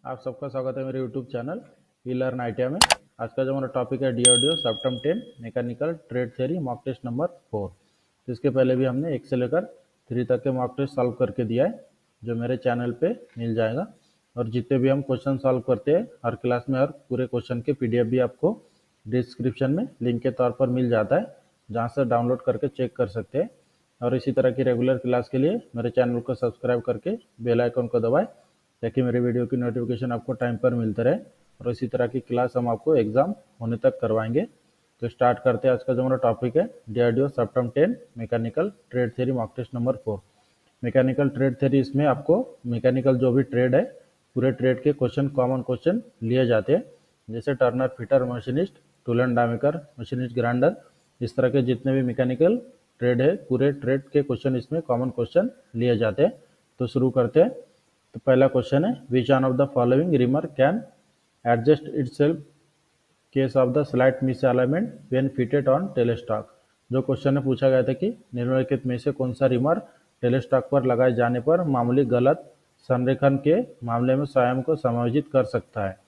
आप सबका स्वागत है मेरे YouTube channel E learn ITI में। आज का जो हमारा टॉपिक है DRDO CEPTAM 10 mechanical trade theory mock test number 4। तो इसके पहले भी हमने 1 से लेकर 3 तक के मॉक टेस्ट सॉल्व करके दिया है, जो मेरे चैनल पे मिल जाएगा। और जितने भी हम क्वेश्चन सॉल्व करते हैं हर क्लास में, हर पूरे क्वेश्चन के PDF भी आपको डिस्क्रिप्शन में लिंक के तौर पर मिल जाता है, जहाँ से डाउनलोड करके चेक कर सकते हैं। और इसी तरह की रेगुलर क्लास के लिए मेरे चैनल को सब्सक्राइब करके बेल आइकन को दबाएं, ताकि मेरे वीडियो की नोटिफिकेशन आपको टाइम पर मिलते रहे। और इसी तरह की क्लास हम आपको एग्जाम होने तक करवाएंगे। तो स्टार्ट करते हैं। आज का जो हमारा टॉपिक है DRDO CEPTAM 10 mechanical trade theory mock test number 4। Mechanical trade theory, इसमें आपको मैकेनिकल जो भी ट्रेड है पूरे ट्रेड के क्वेश्चन, कॉमन क्वेश्चन लिए जाते हैं, जैसे turner, fitter, machinist, tool and die maker, machinist, grinder. इस तरह के जितने भी मैकेनिकल ट्रेड है पूरे ट्रेड के क्वेश्चन इसमें कॉमन क्वेश्चन लिए जाते हैं। तो शुरू करते हैं। तो पहला क्वेश्चन है, which one of the following reamer can adjust itself case of the slight misalignment when fitted on tailstock. जो क्वेश्चन में पूछा गया था कि निम्नलिखित में से कौन सा रिमर टेलेस्टॉक पर लगाए जाने पर मामूली गलत संरेखन के मामले में स्वयं को समायोजित कर सकता है।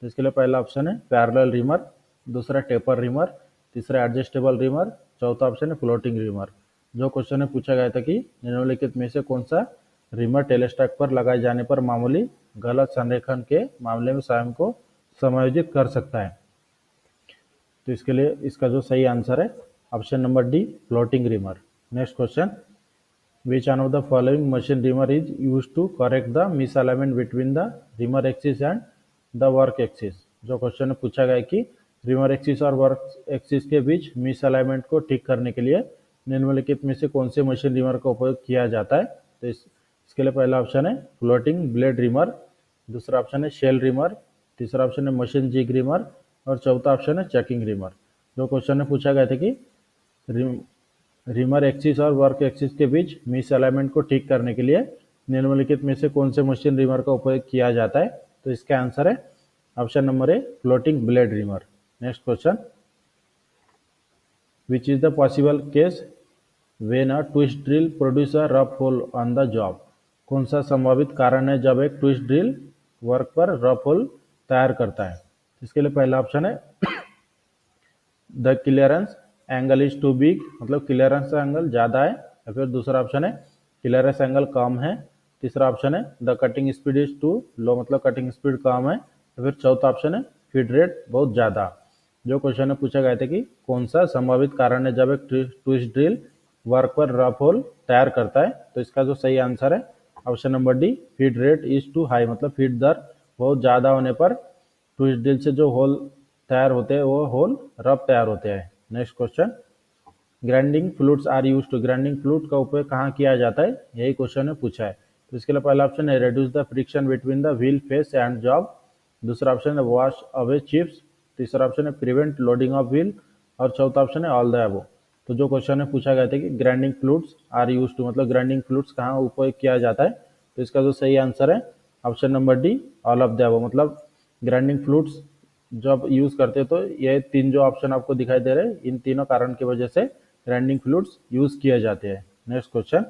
तो इसके लिए पहला ऑप्शन है पैरेलल रिमर, दूसरा टेपर रिमर, तीसरा एडजस्टेबल रिमर, चौथा ऑप्शन है फ्लोटिंग रिमर। जो क्वेश्चन में पूछा गया था कि निम्नलिखित में से कौन सा रिमर टेलेस्टॉक पर लगाए जाने पर मामूली गलत संरेखन के मामले में स्वयं को समायोजित कर सकता है। तो इसके लिए इसका जो सही आंसर है option number D, floating reamer. Next question, which one of the following machine reamer is used to correct the misalignment between the reamer axis and the work axis. जो क्वेश्चन में पूछा गया कि रिमर एक्सिस और work axis के बीच misalignment को ठीक करने के लिए निम्नलिखित में से कौन से मशीन रिमर का उपयोग किया जाता है। तो इसके लिए पहला ऑप्शन है फ्लोटिंग ब्लेड रिमर, दूसरा ऑप्शन है शेल रिमर, तीसरा ऑप्शन है मशीन जिग रिमर और चौथा ऑप्शन है चेकिंग रिमर। जो क्वेश्चन में पूछा गया था कि रिमर एक्सिस और वर्क एक्सिस के बीच मिस अलाइनमेंट को ठीक करने के लिए निम्नलिखित में से कौन से मशीन रिमर का उपयोग किया जाता है। तो इसका आंसर है option number A, floating blade reamer. Next question, which is the possible case when a twist drill produce a rough hole on the job. कौन सा संभावित कारण है जब एक ट्विस्ट ड्रिल वर्क पर रफ होल तैयार करता है। इसके लिए पहला ऑप्शन है the clearance angle is too big, मतलब क्लियरेंस एंगल ज़्यादा है, या फिर दूसरा ऑप्शन है क्लियरेंस एंगल कम है, तीसरा ऑप्शन है the cutting speed is too low, मतलब कटिंग स्पीड कम है, या फिर चौथा ऑप्शन है फीड रेट बहुत ज़्यादा। जो क्वेश्चन में पूछा गया था कि कौन सा संभावित कारण है जब एक ट्विस्ट ड्रिल वर्क पर रफ होल तैयार करता है। तो इसका जो सही आंसर है option number D, feed rate is too high, मतलब फीड दर बहुत ज़्यादा होने पर ट्विस्ट ड्रिल से जो होल तैयार होते हैं वो होल रफ तैयार होते हैं। Next question, grinding fluids are used to, grinding fluid का उपयोग कहाँ किया जाता है, यही क्वेश्चन में पूछा है। तो इसके लिए पहला ऑप्शन है reduce the friction between the wheel face and job, दूसरा ऑप्शन है वॉश अवे चिप्स, तीसरा ऑप्शन है प्रिवेंट लोडिंग ऑफ व्हील और चौथा ऑप्शन है ऑल द अबव। तो जो क्वेश्चन में पूछा गया था कि grinding fluids are used to, मतलब ग्राइंडिंग फ्लूइड्स कहाँ उपयोग किया जाता है। तो इसका जो सही आंसर है option number D, all of the above. मतलब ग्राइंडिंग फ्लूइड्स जब यूज करते हैं तो ये तीन जो ऑप्शन आपको दिखाई दे रहे हैं, इन तीनों कारण की वजह से ग्राइंडिंग फ्लूइड्स यूज किए जाते हैं। Next question,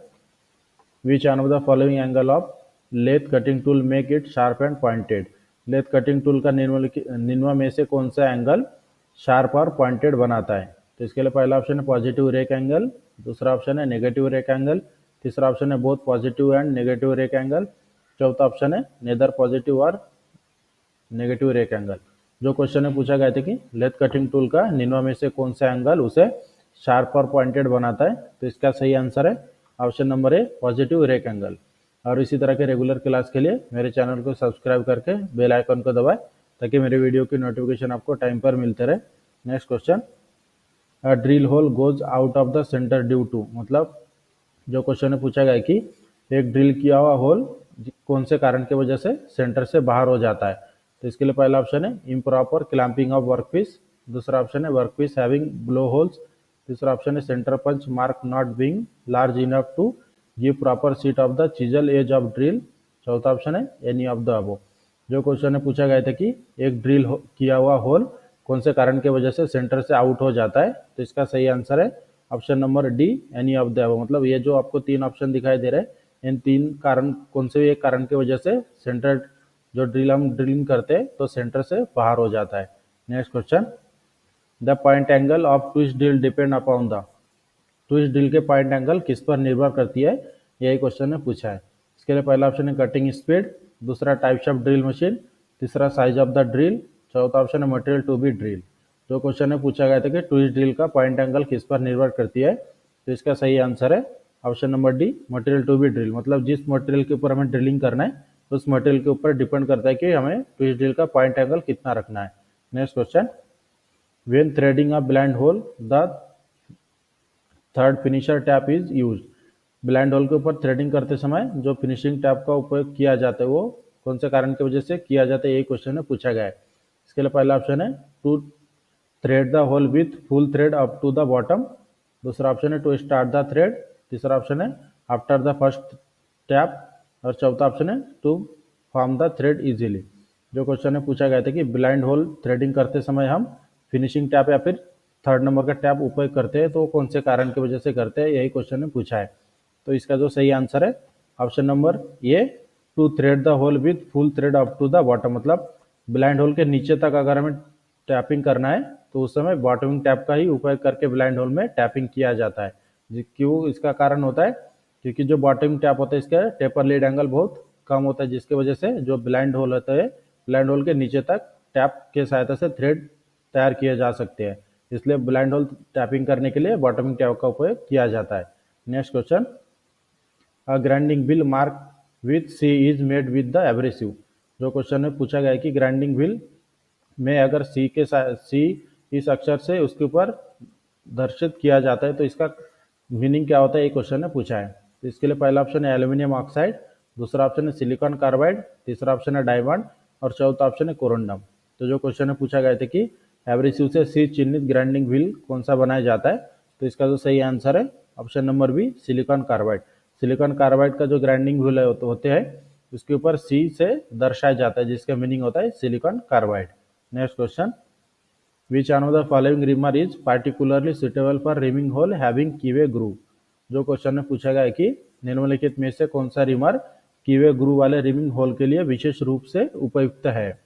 which one of the following angle of lathe cutting tool make it sharp and pointed. Lathe cutting tool का निम्न में से कौन सा एंगल शार्प और पॉइंटेड बनाता है। तो इसके लिए पहला ऑप्शन है पॉजिटिव रेक एंगल, दूसरा ऑप्शन है नेगेटिव रेक एंगल, तीसरा ऑप्शन है both positive and negative rake angle, चौथा ऑप्शन है नेदर पॉजिटिव और नेगेटिव रेक एंगल। जो क्वेश्चन में पूछा गया था कि लेथ कटिंग टूल का निम्न में से कौन सा एंगल उसे शार्प और पॉइंटेड बनाता है। तो इसका सही आंसर है option number A, positive rake angle. और इसी तरह के रेगुलर क्लास के लिए मेरे चैनल को सब्सक्राइब करके बेल आइकन को दबाएं, ताकि मेरे वीडियो की नोटिफिकेशन आपको टाइम पर मिलते रहे। Next question, a drill hole goes out of the centre due to, मतलब जो क्वेश्चन में पूछा गया कि एक ड्रिल किया हुआ होल कौन से कारण की वजह से सेंटर से बाहर हो जाता है। तो इसके लिए पहला ऑप्शन है इम्प्रॉपर क्लैंपिंग ऑफ वर्कपीस, दूसरा ऑप्शन है वर्कपीस हैविंग ब्लो होल्स, तीसरा ऑप्शन है centre punch mark not being large enough to give proper seat of the chisel edge of drill, चौथा ऑप्शन है एनी ऑफ द अबव। जो question में पूछा गया था कि एक ड्रिल किया हुआ होल कौन से कारण की वजह से सेंटर से आउट हो जाता है। तो इसका सही आंसर है option number D, any of the above. मतलब ये जो आपको तीन ऑप्शन दिखाई दे रहे हैं, इन तीन कारण कौन से भी एक कारण की वजह से सेंटर जो ड्रिल हम ड्रिलिंग करते हैं तो सेंटर से बाहर हो जाता है। Next question, the point angle of twist drill depend upon the, twist drill के पॉइंट एंगल किस पर निर्भर करती है, यही क्वेश्चन ने पूछा है। इसके लिए पहला ऑप्शन है कटिंग स्पीड, दूसरा टाइप्स ऑफ ड्रिल मशीन, तीसरा साइज ऑफ द ड्रिल, चौथा ऑप्शन है मटेरियल टू बी ड्रिल। जो क्वेश्चन में पूछा गया था कि ट्विस्ट ड्रिल का पॉइंट एंगल किस पर निर्भर करती है, तो इसका सही आंसर है option number D, material to be drill. मतलब जिस मटेरियल के ऊपर हमें ड्रिलिंग करना है उस मटेरियल के ऊपर डिपेंड करता है कि हमें ट्विस्ट ड्रिल का पॉइंट एंगल कितना रखना है। Next question, when threading a blind hole the third finisher tap is use, blind hole के ऊपर थ्रेडिंग करते समय जो फिनिशिंग टैप का उपयोग किया जाता है वो कौन से कारण की वजह से किया जाता है, यही क्वेश्चन में पूछा गया है। इसके लिए पहला ऑप्शन है to thread the hole with full thread up to the bottom, दूसरा ऑप्शन है टू स्टार्ट द थ्रेड, तीसरा ऑप्शन है आफ्टर द फर्स्ट टैप, और चौथा ऑप्शन है to form the thread easily. जो क्वेश्चन में पूछा गया था कि ब्लाइंड होल थ्रेडिंग करते समय हम फिनिशिंग टैप या फिर थर्ड नंबर का टैप उपयोग करते हैं तो कौन से कारण की वजह से करते हैं, यही क्वेश्चन ने पूछा है। तो इसका जो सही आंसर है option number A, to thread the hole with full thread up to the bottom. मतलब ब्लाइंड होल के नीचे तक अगर हमें टैपिंग करना है तो उस समय बॉटमिंग टैप का ही उपयोग करके ब्लाइंड होल में टैपिंग किया जाता है। क्यों इसका कारण होता है, क्योंकि जो बॉटमिंग टैप होता है इसका टेपर लीड एंगल बहुत कम होता है, जिसकी वजह से जो ब्लाइंड होल होता है ब्लाइंड होल के नीचे तक टैप के सहायता से थ्रेड तैयार किए जा सकते हैं, इसलिए ब्लाइंड होल टैपिंग करने के लिए बॉटमिंग टैप का उपयोग किया जाता है। Next question, a grinding wheel mark with C is made with the abrasive. जो क्वेश्चन में पूछा गया है कि ग्राइंडिंग व्हील में अगर सी इस अक्षर से उसके ऊपर दर्शित किया जाता है तो इसका मीनिंग क्या होता है, ये क्वेश्चन ने पूछा है। तो इसके लिए पहला ऑप्शन है एल्यूमिनियम ऑक्साइड, दूसरा ऑप्शन है सिलिकॉन कार्बाइड, तीसरा ऑप्शन है डायमंड और चौथा ऑप्शन है कोरोंडम। तो जो क्वेश्चन में पूछा गया था कि एब्रेसिव से सी चिन्हित ग्राइंडिंग व्हील कौन सा बनाया जाता है, तो इसका जो सही आंसर है option number B, silicon carbide. Silicon carbide का जो ग्राइंडिंग व्हील होते हैं उसके ऊपर सी से दर्शाया जाता है, जिसका मीनिंग होता है silicon carbide. Next question, which one of the following reamer is particularly suitable for reaming hole having keyway groove. जो क्वेश्चन में पूछा गया है कि निम्नलिखित में से कौन सा रिमर कीवे ग्रूव वाले रिमिंग होल के लिए विशेष रूप से उपयुक्त है।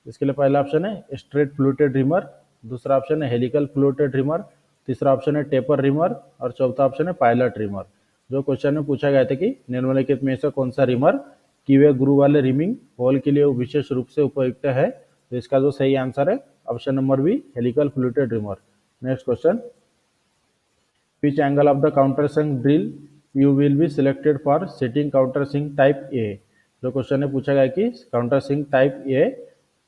इसके लिए पहला ऑप्शन है स्ट्रेट फ्लूटेड रिमर, दूसरा ऑप्शन है हेलिकल फ्लूटेड रिमर, तीसरा ऑप्शन है टेपर रिमर और चौथा ऑप्शन है पायलट रिमर। जो क्वेश्चन में पूछा गया था कि निम्नलिखित में से कौन सा रिमर कीवे ग्रूव वाले रिमिंग होल के लिए विशेष रूप से उपयुक्त है, तो इसका जो सही आंसर है option number B, helical fluted reamer. Next question, which angle of the countersunk drill you will be selected for setting countersink type A। जो क्वेश्चन ने पूछा गया कि काउंटरसिंक टाइप ए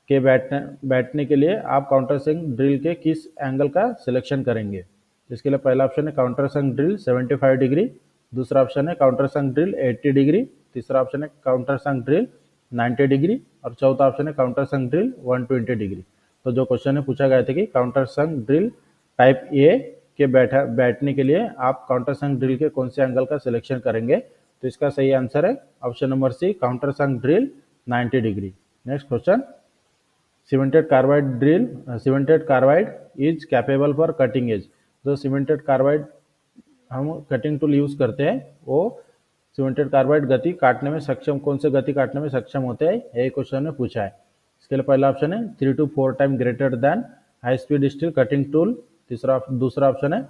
के बैठने के लिए आप काउंटरसिंक ड्रिल के किस एंगल का सिलेक्शन करेंगे। इसके लिए पहला ऑप्शन है काउंटरसिंक ड्रिल 75 डिग्री, दूसरा ऑप्शन है काउंटरसिंक ड्रिल 80 डिग्री, तीसरा ऑप्शन है काउंटरसिंक ड्रिल 90 डिग्री और चौथा ऑप्शन है काउंटरसिंक ड्रिल 120 डिग्री। तो जो क्वेश्चन ने पूछा गया था कि काउंटरसिंक ड्रिल टाइप ए के बैठने के लिए आप काउंटरसंक ड्रिल के कौन से एंगल का सिलेक्शन करेंगे, तो इसका सही आंसर है option number C, countersunk drill 90 degree. Next question, cemented carbide is capable for cutting edge. जो सीमेंटेड कार्बाइड हम कटिंग टूल यूज करते हैं वो सीमेंटेड कार्बाइड गति काटने में सक्षम, कौन से गति काटने में सक्षम होते हैं, यही क्वेश्चन में पूछा है। इसके लिए पहला ऑप्शन है 3 to 4 time greater than high speed steel cutting tool, दूसरा ऑप्शन है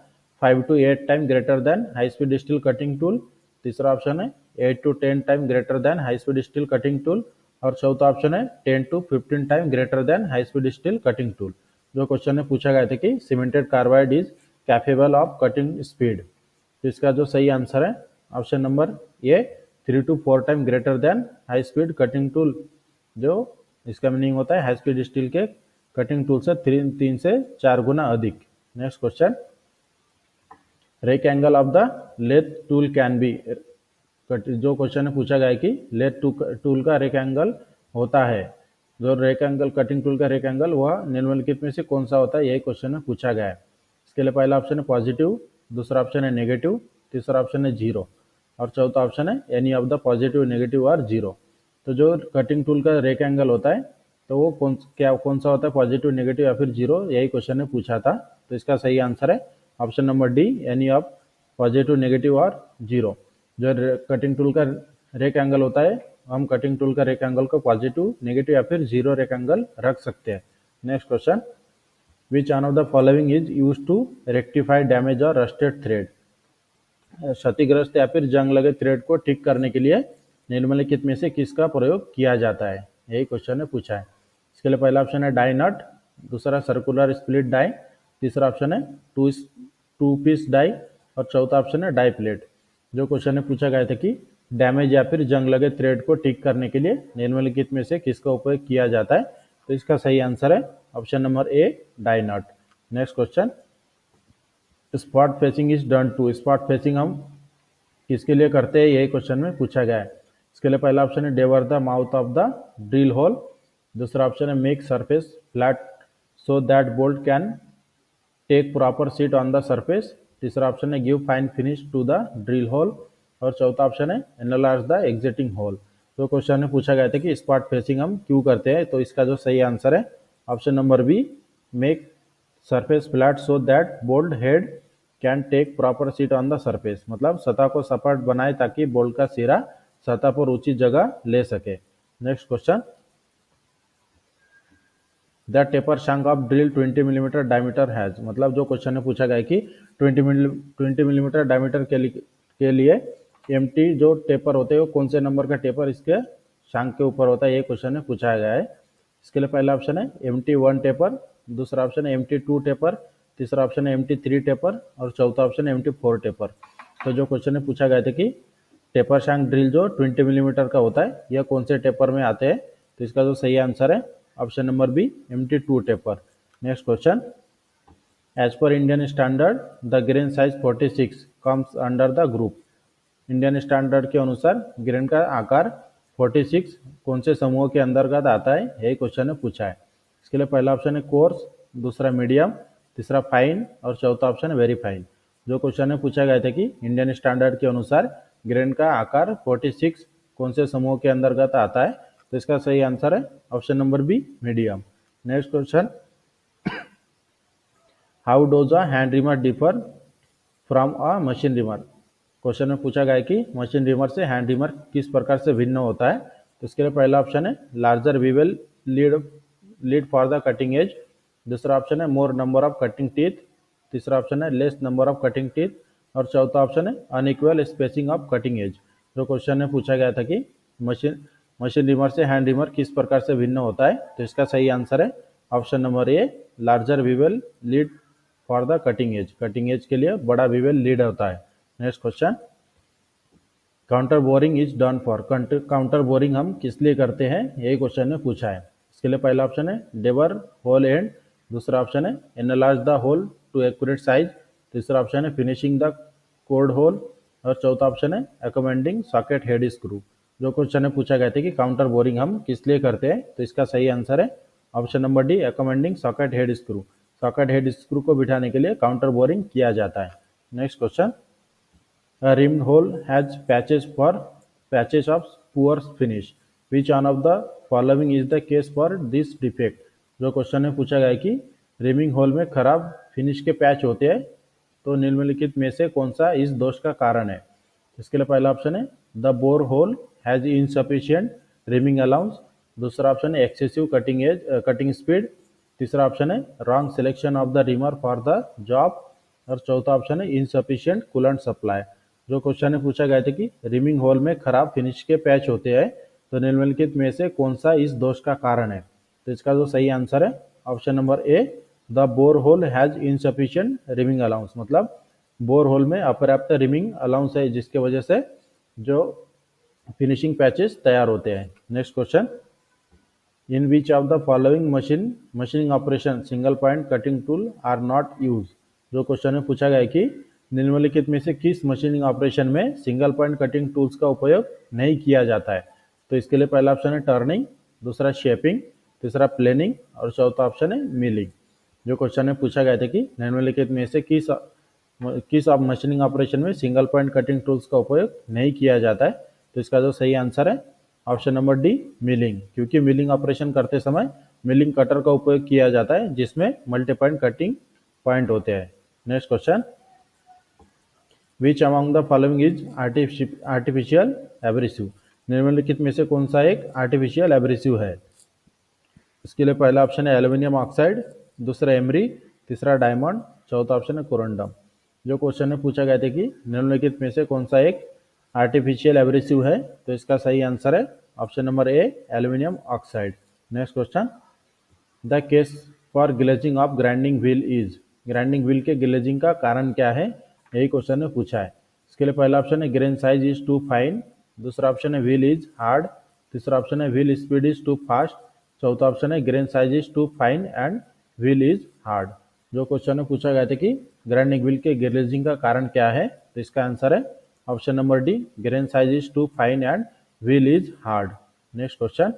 5 to 8 time greater than high speed steel cutting tool, तीसरा ऑप्शन है 8 to 10 time greater than high speed steel cutting tool और चौथा ऑप्शन है 10 to 15 time greater than high speed steel cutting tool. जो question में पूछा गया था कि cemented carbide is capable of cutting speed, तो इसका जो सही आंसर है option number A, 3 to 4 time greater than high speed cutting tool. जो इसका मीनिंग होता है हाई स्पीड स्टील के कटिंग टूल से 3 से 4 गुना अधिक। Next question, rake angle of the lathe tool can be. जो क्वेश्चन में पूछा गया है कि लेथ टूल का रेक एंगल होता है, जो रेक एंगल कटिंग टूल का रेक एंगल वह निम्नलिखित में से कौन सा होता है, यही क्वेश्चन में पूछा गया है। इसके लिए पहला ऑप्शन है पॉजिटिव, दूसरा ऑप्शन है नेगेटिव, तीसरा ऑप्शन है जीरो और चौथा ऑप्शन है any of the positive, negative और जीरो। तो जो कटिंग टूल का रेक एंगल होता है तो वो कौन सा होता है, पॉजिटिव, नेगेटिव या फिर जीरो, यही क्वेश्चन ने पूछा था। तो इसका सही आंसर है option number D, any of positive, negative और जीरो। जो कटिंग टूल का रेक एंगल होता है हम कटिंग टूल का रेक्टेंगल को पॉजिटिव, नेगेटिव या फिर जीरो रेक्टेंगल रख सकते हैं। Next question, which one of the following is use to rectify damage और रस्टेड थ्रेड। क्षतिग्रस्त या फिर जंग लगे थ्रेड को ठीक करने के लिए निम्नलिखित में से किसका प्रयोग किया जाता है, यही क्वेश्चन ने पूछा है। इसके लिए पहला ऑप्शन है डाई नट, दूसरा सर्कुलर स्प्लिट डाई, तीसरा ऑप्शन है टू पीस डाई और चौथा ऑप्शन है डाई प्लेट। जो क्वेश्चन ने पूछा गया था कि डैमेज या फिर जंग लगे थ्रेड को ठीक करने के लिए निम्नलिखित में से किसका उपयोग किया जाता है, तो इसका सही आंसर है option number A, die nut. Next question, spot facing is done to. Spot facing हम किसके लिए करते हैं, यही क्वेश्चन में पूछा गया है। इसके लिए पहला ऑप्शन है deburr the mouth of the drill hole, दूसरा ऑप्शन है make surface flat so that bolt can take proper seat on the surface, तीसरा ऑप्शन है give fine finish to the drill hole और चौथा ऑप्शन है analyse the exiting hole. तो question में पूछा गया था कि स्पॉट फेसिंग हम क्यों करते हैं, तो इसका जो सही आंसर है option number B, make surface flat so that bolt head can take proper seat on the surface, मतलब सतह को सपाट बनाए ताकि बोल्ट का सिरा सतह पर उचित जगह ले सके। Next question, the taper shank of drill 20 millimetre diameter has, मतलब जो क्वेश्चन ने पूछा गया है कि 20 मिलीमीटर डायमीटर के लिए एमटी जो टेपर होते हैं वो कौन से नंबर का टेपर इसके शैंक के ऊपर होता है, ये क्वेश्चन ने पूछा गया है। इसके लिए पहला ऑप्शन है MT1 टेपर, दूसरा ऑप्शन है MT2 टेपर, तीसरा ऑप्शन है MT3 टेपर और चौथा ऑप्शन है MT4 टेपर। तो जो क्वेश्चन ने पूछा गया था कि टेपर शैंक ड्रिल जो 20 मिलीमीटर का होता है यह कौन से टेपर में आते हैं, तो इसका जो सही आंसर है option number B, MT2 taper. Next question, as per Indian standard the grain size 46 comes under the group. Indian standard के अनुसार ग्रेन का आकार 46 कौन से समूह के अंतर्गत आता है, यही क्वेश्चन ने पूछा है। इसके लिए पहला ऑप्शन है कोर्स, दूसरा मीडियम, तीसरा फाइन और चौथा ऑप्शन है वेरी फाइन। जो क्वेश्चन ने पूछा गया था कि इंडियन स्टैंडर्ड के अनुसार ग्रेन का आकार 46 कौन से समूह के अंतर्गत आता है, तो इसका सही आंसर है option number B, medium. Next question, how does a hand reamer differ from a machine reamer. Question में पूछा गया है कि मशीन रिमर से हैंड रिमर किस प्रकार से भिन्न होता है, तो इसके लिए पहला ऑप्शन है larger Vivel lead for the cutting edge, दूसरा ऑप्शन है मोर नंबर ऑफ कटिंग टीथ, तीसरा ऑप्शन है less number of cutting teeth और चौथा ऑप्शन है unequal spacing of cutting edge. जो क्वेश्चन में पूछा गया था कि मशीन रिमर से हैंड रिमर किस प्रकार से भिन्न होता है, तो इसका सही आंसर है option number A, larger Vivel lead for the cutting edge. Cutting edge के लिए बड़ा विवेल लीड होता है। Next question, counter boring is done for. Counter boring हम किस लिए करते हैं, यही क्वेश्चन ने पूछा है। इसके लिए पहला ऑप्शन है डेवर होल एंड, दूसरा ऑप्शन है analyse the hole to accurate size, तीसरा ऑप्शन है फिनिशिंग द कोड होल और चौथा ऑप्शन है अकोमेंडिंग सॉकेट हेड स्क्रू। जो क्वेश्चन ने पूछा गया था कि काउंटर बोरिंग हम किस लिए करते हैं, तो इसका सही आंसर है option number D, accommodating socket head screw. Socket head screw को बिठाने के लिए काउंटर बोरिंग किया जाता है। Next question, a rimmed hole has patches of poor finish. Which one of the following is the case for this defect? जो question में पूछा गया है कि रिमिंग होल में खराब फिनिश के पैच होते हैं, तो निम्नलिखित में से कौन सा इस दोष का कारण है। इसके लिए पहला ऑप्शन है the bore hole has insufficient rhyming allowance, दूसरा ऑप्शन है एक्सेसिव कटिंग स्पीड, तीसरा ऑप्शन है wrong selection of the reamer for the job और चौथा ऑप्शन है इनसफिशिएंट कूलेंट सप्लाई। जो क्वेश्चन ने पूछा गया था कि रिमिंग होल में खराब फिनिश के पैच होते हैं, तो निम्नलिखित में से कौन सा इस दोष का कारण है, तो इसका जो सही आंसर है option number A, the bore hole has insufficient rhyming allowance, मतलब बोर होल में अपर्याप्त रिमिंग अलाउंस है जिसके वजह से जो फिनिशिंग पैचेस तैयार होते हैं। Next question, in which of the following machining operation single point cutting tool are not use. जो क्वेश्चन में पूछा गया है कि निम्नलिखित में से किस मशीनिंग ऑपरेशन में सिंगल पॉइंट कटिंग टूल्स का उपयोग नहीं किया जाता है, तो इसके लिए पहला ऑप्शन है टर्निंग, दूसरा शेपिंग, तीसरा प्लेनिंग और चौथा ऑप्शन है मिलिंग। जो क्वेश्चन में पूछा गया था कि निम्नलिखित में से किस मशीनिंग ऑपरेशन में सिंगल पॉइंट कटिंग टूल्स का उपयोग नहीं किया जाता है, तो इसका जो सही आंसर है ऑप्शन नंबर डी, मिलिंग, क्योंकि मिलिंग ऑपरेशन करते समय मिलिंग कटर का उपयोग किया जाता है जिसमें मल्टी पॉइंट कटिंग पॉइंट होते हैं। Next question, which among the following is artificial abrasive. निम्नलिखित में से कौन सा एक आर्टिफिशियल एब्रेसिव है? इसके लिए पहला ऑप्शन है एल्यूमिनियम ऑक्साइड, दूसरा एमरी, तीसरा डायमंड, चौथा ऑप्शन है कोरंडम। जो क्वेश्चन में पूछा गया था कि निम्नलिखित में से कौन सा एक आर्टिफिशियल एब्रेसिव है, तो इसका सही आंसर है option number A aluminium oxide. Next question, the case for glazing of grinding wheel is, grinding wheel के ग्लेजिंग का कारण क्या है, यही क्वेश्चन में पूछा है। इसके लिए पहला ऑप्शन है grain size is too fine, दूसरा ऑप्शन है व्हील इज हार्ड, तीसरा ऑप्शन है wheel speed is too fast, चौथा ऑप्शन है grain size is too fine and wheel is hard. जो क्वेश्चन में पूछा गया था कि ग्राइंडिंग व्हील के ग्लेजिंग का कारण क्या है, तो इसका आंसर है option number D grain size is too fine and wheel is hard. Next question,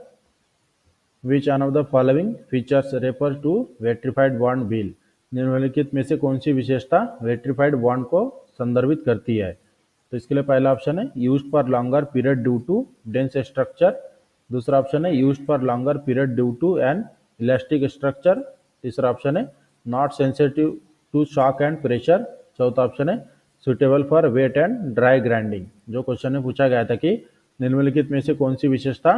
which one of the following features refer to vitrified bond wheel, निम्नलिखित में से कौन सी विशेषता वेट्रीफाइड बॉन्ड को संदर्भित करती है? तो इसके लिए पहला ऑप्शन है used for longer period due to dense structure, दूसरा ऑप्शन है used for longer period due to an elastic structure, तीसरा ऑप्शन है not sensitive to shock and pressure, चौथा ऑप्शन है suitable for wet and dry grinding. जो question में पूछा गया था कि निम्नलिखित में से कौन सी विशेषता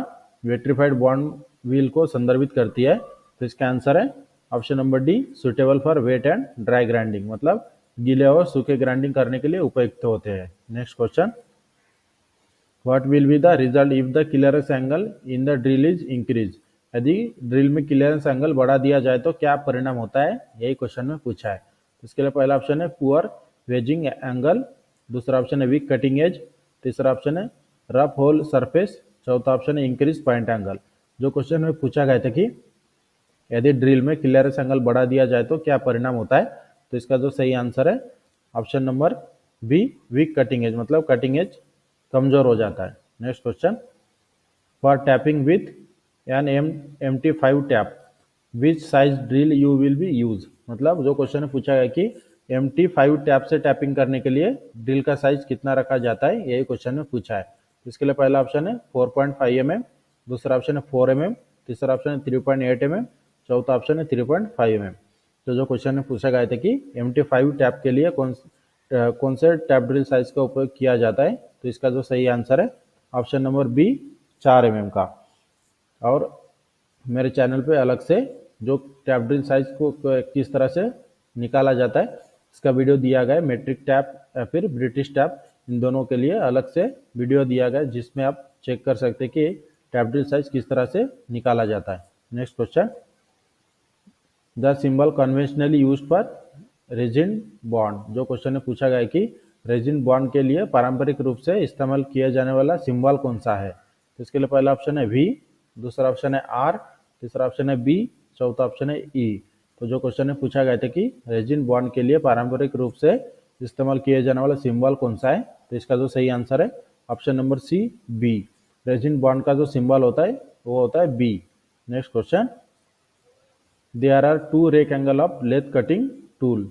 वेट्रीफाइड बॉन्ड व्हील को संदर्भित करती है, तो इसका आंसर है option number D suitable for wet and dry grinding, मतलब गीले और सूखे ग्राइंडिंग करने के लिए उपयुक्त होते हैं। Next question, what will be the result if the clearance angle in the drill is increase, यदि ड्रिल में क्लियरेंस एंगल बढ़ा दिया जाए तो क्या परिणाम होता है, यही क्वेश्चन में पूछा है। इसके लिए पहला ऑप्शन है पुअर वेजिंग एंगल, दूसरा ऑप्शन है वीक कटिंग एज, तीसरा ऑप्शन है रफ होल सरफेस, चौथा ऑप्शन है इंक्रीज पॉइंट एंगल। जो क्वेश्चन में पूछा गया था कि यदि ड्रिल में क्लियरेंस एंगल बढ़ा दिया जाए तो क्या परिणाम होता है, तो इसका जो सही आंसर है option number be weak cutting edge, मतलब कटिंग एज कमजोर हो जाता है। Next question, for tapping with an MT5 tap which size drill you will be use, मतलब जो क्वेश्चन में पूछा गया कि MT5 टैप से टैपिंग करने के लिए ड्रिल का साइज कितना रखा जाता है, यही क्वेश्चन में पूछा है। इसके लिए पहला ऑप्शन है 4.5 mm, दूसरा ऑप्शन है 4 mm, तीसरा ऑप्शन है 3.8 mm, चौथा ऑप्शन है 3.5 mm। तो जो क्वेश्चन में पूछा गया था कि MT5 टैप के लिए कौन से टैप ड्रिल साइज का उपयोग किया जाता है, तो इसका जो सही आंसर है ऑप्शन नंबर बी 4 mm का। और मेरे चैनल पे अलग से जो टैप ड्रिल साइज को किस तरह से निकाला जाता है इसका वीडियो दिया गया है, मेट्रिक टैप या फिर ब्रिटिश टैप, इन दोनों के लिए अलग से वीडियो दिया गया है जिसमें आप चेक कर सकते हैं कि टैप ड्रिल साइज किस तरह से निकाला जाता है। Next question, the symbol conventionally used for resin bond, जो क्वेश्चन में पूछा गया है कि रेजिन बॉन्ड के लिए पारंपरिक रूप से इस्तेमाल किया जाने वाला सिंबल कौन सा है, तो इसके लिए पहला ऑप्शन है वी, दूसरा ऑप्शन है आर, तीसरा ऑप्शन है बी, चौथा ऑप्शन है ई। तो जो क्वेश्चन में पूछा गया था कि रेजिन बॉन्ड के लिए पारंपरिक रूप से इस्तेमाल किया जाने वाला सिंबल कौन सा है, तो इसका जो सही आंसर है option number C B, resin bond का जो सिंबल होता है वो होता है B. Next question, there are 2 rake angle of lathe cutting tool,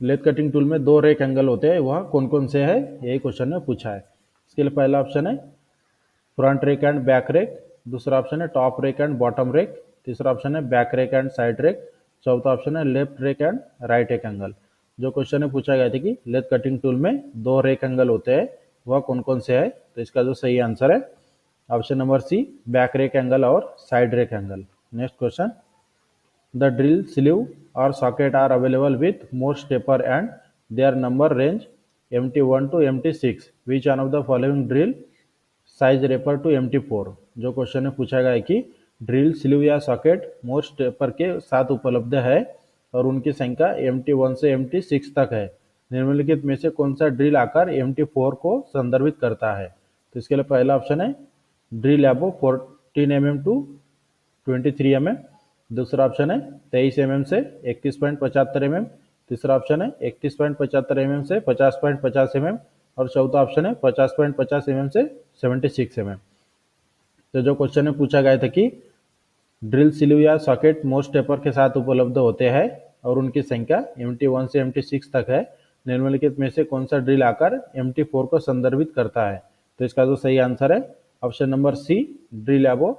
lathe cutting tool में 2 रेक एंगल होते हैं, वह कौन कौन से है, यही क्वेश्चन में पूछा है। इसके लिए पहला ऑप्शन है front rake and back rake, दूसरा ऑप्शन है top rake and bottom rake, तीसरा ऑप्शन है back rake and side rake, चौथा ऑप्शन है left rake and right rake angle. जो क्वेश्चन में पूछा गया था कि लेथ कटिंग टूल में 2 रेक एंगल होते हैं, वह कौन कौन से है, तो इसका जो सही आंसर है option number C back rake angle और side rake angle. Next question, the drill sleeve or socket are available with more stepper and their number range MT1 to MT6, which one of the following drill size refer to MT4। जो question में पूछा गया है कि drill sleeve या socket मोर stepper के साथ उपलब्ध है और उनकी संख्या MT1 से MT6 तक है, निम्नलिखित में से कौन सा ड्रिल आकार MT4 को संदर्भित करता है, तो इसके लिए पहला ऑप्शन है ड्रिल एबो 14 mm टू 23 mm, दूसरा ऑप्शन है 23 mm से 31.75 mm, तीसरा ऑप्शन है 31.75 mm से 50.50 mm और चौथा ऑप्शन है 50.50 mm से 76 mm। तो जो क्वेश्चन में पूछा गया था कि ड्रिल स्लीव या सॉकेट मोस्ट स्टेपर के साथ उपलब्ध होते हैं और उनकी संख्या MT1 से MT6 तक है, निम्नलिखित में से कौन सा ड्रिल आकार MT4 को संदर्भित करता है, तो इसका जो सही आंसर है ऑप्शन नंबर सी ड्रिल एबो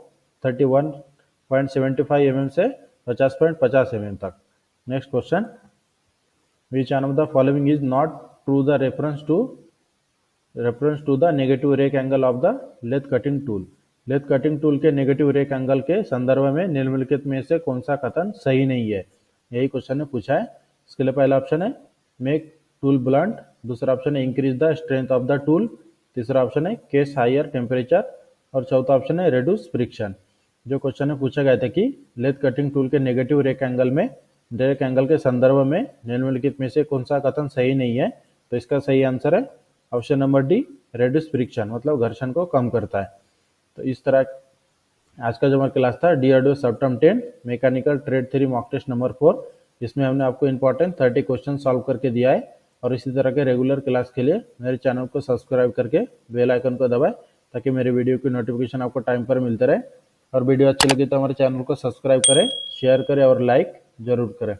31.75 mm से 50.50 mm तक। Next question, which one of the following is not true the reference to reference to the negative rake angle of the lathe cutting tool. Lathe cutting tool के negative rake angle के संदर्भ में निम्नलिखित में से कौन सा कथन सही नहीं है, यही क्वेश्चन ने पूछा है। इसके लिए पहला ऑप्शन है मेक टूल ब्लंट, दूसरा ऑप्शन है increase the strength of the tool, तीसरा ऑप्शन है केस हायर टेम्परेचर और चौथा ऑप्शन है रिड्यूस फ्रिक्शन। जो क्वेश्चन में पूछा गया था कि लेथ कटिंग टूल के नेगेटिव रेक एंगल में रेक एंगल के संदर्भ में निम्नलिखित में से कौन सा कथन सही नहीं है, तो इसका सही आंसर है option number D, reduce friction, मतलब घर्षण को कम करता है। तो इस तरह आज का जो हमारा क्लास था DRDO sub term 10 mechanical trade theory mock test number 4, इसमें हमने आपको इंपॉर्टेंट 30 क्वेश्चन सॉल्व करके दिया है। और इसी तरह के रेगुलर क्लास के लिए मेरे चैनल को सब्सक्राइब करके बेल आइकन को दबाएं ताकि मेरे वीडियो की नोटिफिकेशन आपको टाइम पर मिलते रहे। और वीडियो अच्छी लगी तो हमारे चैनल को सब्सक्राइब करें, शेयर करें और लाइक जरूर करें।